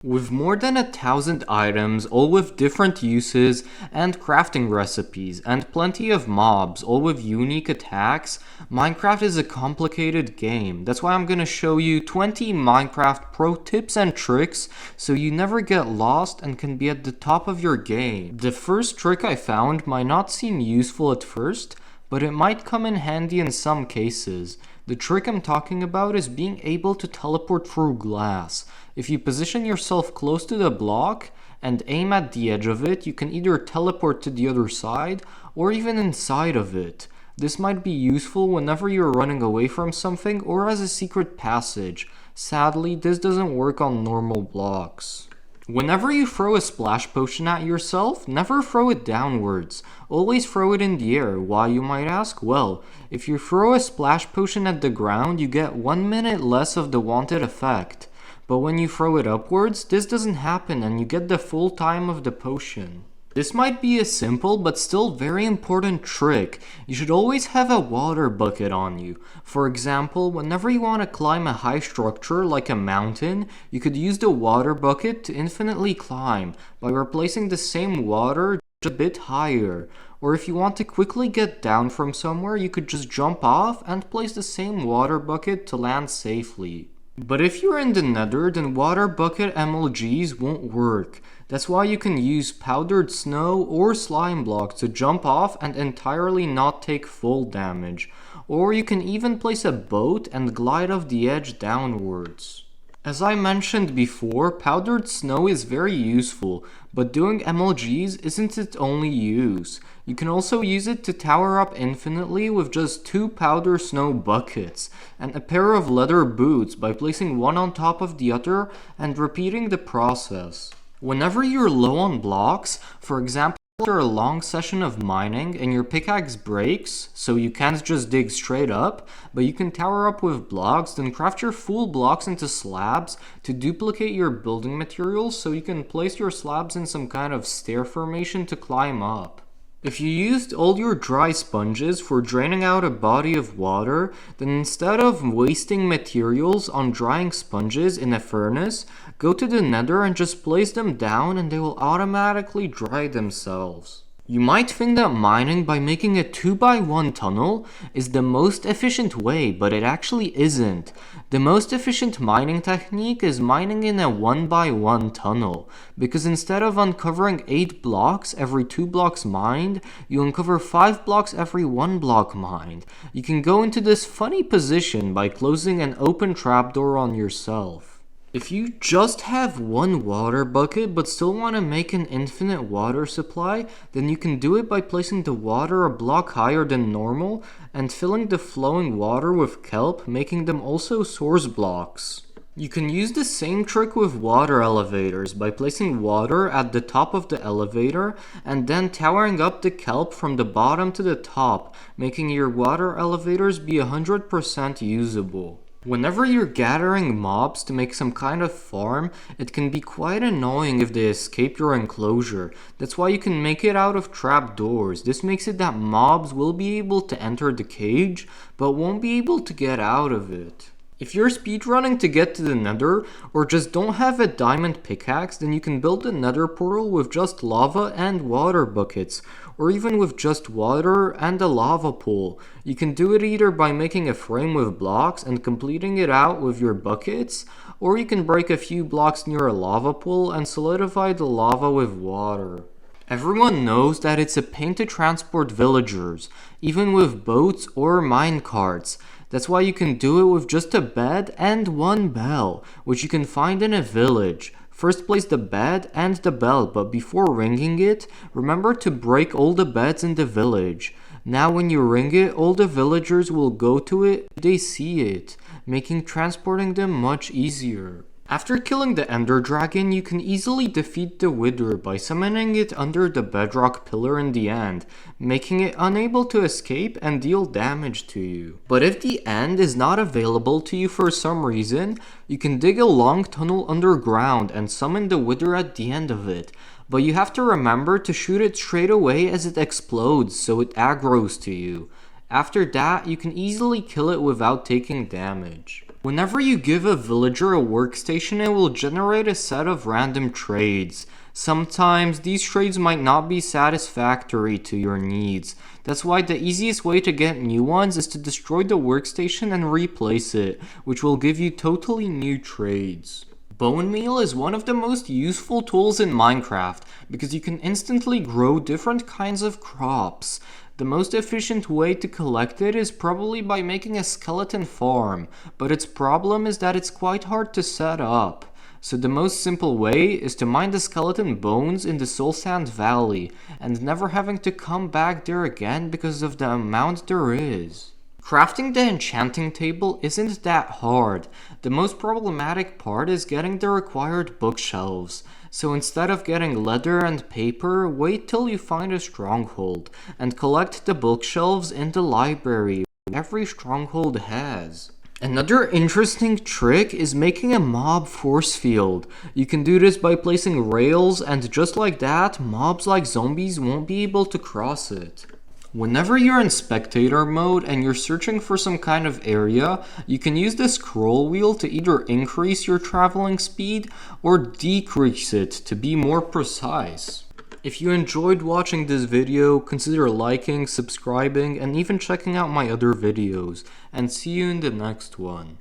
With more than 1,000 items, all with different uses and crafting recipes, and plenty of mobs, all with unique attacks, Minecraft is a complicated game. That's why I'm gonna show you 20 Minecraft pro tips and tricks so you never get lost and can be at the top of your game. The first trick I found might not seem useful at first, but it might come in handy in some cases. The trick I'm talking about is being able to teleport through glass. If you position yourself close to the block and aim at the edge of it, you can either teleport to the other side or even inside of it. This might be useful whenever you're running away from something or as a secret passage. Sadly, this doesn't work on normal blocks. Whenever you throw a splash potion at yourself, never throw it downwards. Always throw it in the air. Why, you might ask? Well, if you throw a splash potion at the ground, you get 1 minute less of the wanted effect. But when you throw it upwards, this doesn't happen and you get the full time of the potion. This might be a simple but still very important trick. You should always have a water bucket on you. For example, whenever you want to climb a high structure like a mountain, you could use the water bucket to infinitely climb by replacing the same water just a bit higher. Or if you want to quickly get down from somewhere, you could just jump off and place the same water bucket to land safely. But if you're in the nether, then water bucket MLGs won't work. That's why you can use powdered snow or slime blocks to jump off and entirely not take full damage. Or you can even place a boat and glide off the edge downwards. As I mentioned before, powdered snow is very useful, but doing MLGs isn't its only use. You can also use it to tower up infinitely with just 2 powder snow buckets and a pair of leather boots by placing one on top of the other and repeating the process. Whenever you're low on blocks, for example, after a long session of mining and your pickaxe breaks, so you can't just dig straight up, but you can tower up with blocks, then craft your full blocks into slabs to duplicate your building materials so you can place your slabs in some kind of stair formation to climb up. If you used all your dry sponges for draining out a body of water, then instead of wasting materials on drying sponges in a furnace, go to the nether and just place them down and they will automatically dry themselves. You might think that mining by making a 2x1 tunnel is the most efficient way, but it actually isn't. The most efficient mining technique is mining in a 1x1 tunnel, because instead of uncovering 8 blocks every 2 blocks mined, you uncover 5 blocks every 1 block mined. You can go into this funny position by closing an open trapdoor on yourself. If you just have one water bucket but still want to make an infinite water supply, then you can do it by placing the water a block higher than normal and filling the flowing water with kelp, making them also source blocks. You can use the same trick with water elevators by placing water at the top of the elevator and then towering up the kelp from the bottom to the top, making your water elevators be 100% usable. Whenever you're gathering mobs to make some kind of farm, it can be quite annoying if they escape your enclosure. That's why you can make it out of trapdoors. This makes it that mobs will be able to enter the cage, but won't be able to get out of it. If you're speedrunning to get to the nether, or just don't have a diamond pickaxe, then you can build a nether portal with just lava and water buckets, or even with just water and a lava pool. You can do it either by making a frame with blocks and completing it out with your buckets, or you can break a few blocks near a lava pool and solidify the lava with water. Everyone knows that it's a pain to transport villagers, even with boats or mine carts. That's why you can do it with just a bed and one bell, which you can find in a village. First place the bed and the bell, but before ringing it, remember to break all the beds in the village. Now when you ring it, all the villagers will go to it if they see it, making transporting them much easier. After killing the Ender Dragon, you can easily defeat the Wither by summoning it under the bedrock pillar in the end, making it unable to escape and deal damage to you. But if the end is not available to you for some reason, you can dig a long tunnel underground and summon the Wither at the end of it. But you have to remember to shoot it straight away as it explodes so it aggroes to you. After that, you can easily kill it without taking damage. Whenever you give a villager a workstation, it will generate a set of random trades. Sometimes these trades might not be satisfactory to your needs. That's why the easiest way to get new ones is to destroy the workstation and replace it, which will give you totally new trades. Bone meal is one of the most useful tools in Minecraft because you can instantly grow different kinds of crops. The most efficient way to collect it is probably by making a skeleton farm, but its problem is that it's quite hard to set up. So the most simple way is to mine the skeleton bones in the Soul Sand Valley, and never having to come back there again because of the amount there is. Crafting the enchanting table isn't that hard. The most problematic part is getting the required bookshelves. So instead of getting leather and paper, wait till you find a stronghold, and collect the bookshelves in the library every stronghold has. Another interesting trick is making a mob force field. You can do this by placing rails, and just like that, mobs like zombies won't be able to cross it. Whenever you're in spectator mode and you're searching for some kind of area, you can use the scroll wheel to either increase your traveling speed or decrease it to be more precise. If you enjoyed watching this video, consider liking, subscribing, and even checking out my other videos, and see you in the next one.